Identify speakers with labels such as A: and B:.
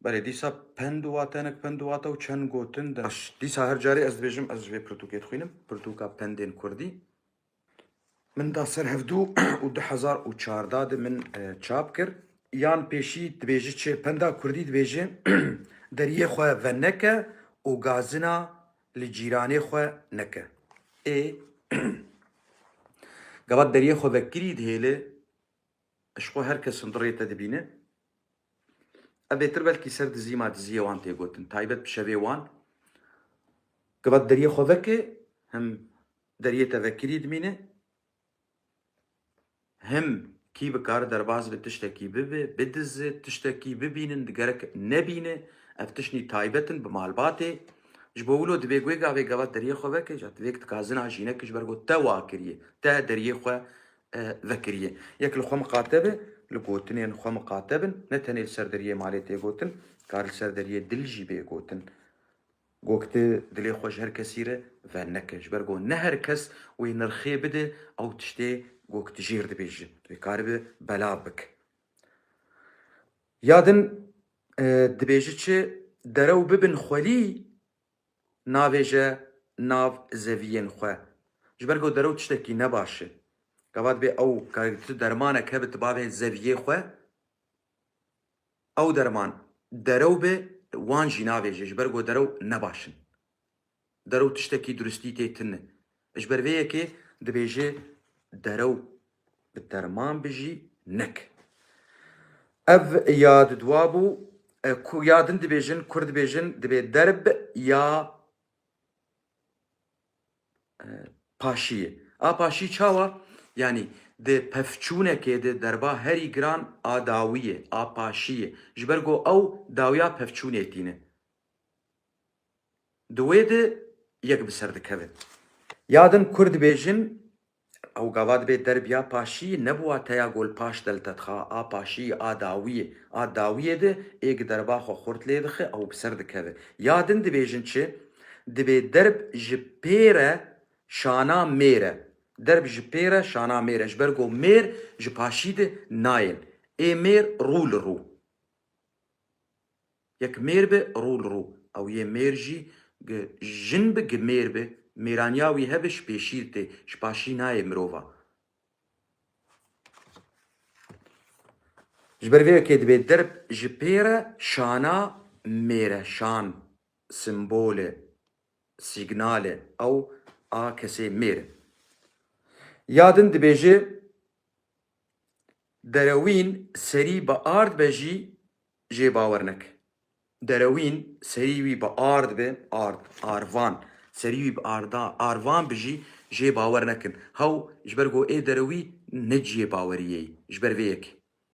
A: بله دیسا پند واتنک پند واتا و چند گوتن داش دیسا هر جاری از بيجم از في پرتوکیت خوینم پرتوکا پندین کردی من دا سر هفدو و 2014 من چاپ کر یان پیشی دبیجی چه پندا کردی دبیجی دریه خواه و نکه و گازنا لجیرانه خواه نکه قبات دریه خواه وکری دهیله اشخو هر کسن دریه تدبینه ابيتر بلكي سرد زيما دزيه وان تيغوتن تايبت بشبي وان قبات دريه خوذكي هم دريه تذكري دمينه هم كي بكار درباز بتشتكي بدز تشتكي ببينن دقرك نبينه افتشني تايبتن بمالباتي جبولو دبيغوي قاوي قبات دريه خوذكي جات فيك تكازن عجينك جبرغو تواكريه تا دريه خو ذكريه ياك الخو مقاتبه لقوتن يعني خو مقاتبن نتني السردريه مالتي قوتن كار السردريه دلجي بي قوتن قوكت دلي خوش هر كسيره فنكش برغو نهر كس وينرخي بده او تشتي قوكت جير دبيجي كاربه بلابك يادن دبيجي درو ببن خولي ناويجه ناو زوين خو جبرغو درو تشتكي نباشه قبات بي او كاركتر درمانه كبت بابه زويه خو او درمان درو به وان جناوي جبرغو درو نباشن درو تشتكي درستي تيتن اجبر ويكي دبيجي درو بالدرمان بجي نك اف ياد دوابو كو يادن دبيجن كرد بيجن دبي درب يا پاشیه پاشی چاوا yani de pefçune ke de derba heri gran a dawiye a paşiye jbergo ew dawiya pefçune tîne duwê de yek bi ser dikeve yadin kurd bêjin ew gava dibe derbiya paşî nebûwa teya gol paş deltetxa a paşî a dawiye de êk derba xwe xurt lê dixe ew bi ser dikeve yadin dibêjin çi dibe derb ji pêre şana mêre درب ji pêre şana mêre ji ber ku mêr ji paşî de nayên ê mêr rû li rû yek mêr bi rû li rû ew yê mêr jî jin bi mêr bi mêraniya wî hebe ji pêşî tê ji paşî nayê mirova ji ber vê yekê dibe derb ji pêre şana mêre şan simbolê signalê ew a kesê mêr yadin dibêje derewîn serî bi ard be jî jê bawer neke derewîn serî wî bi ard be ard arvan serî wî bi arvan bi jî jê bawer nekin hew ji ber ku ê derewî ne ciyê baweriyê ji ber vê yekê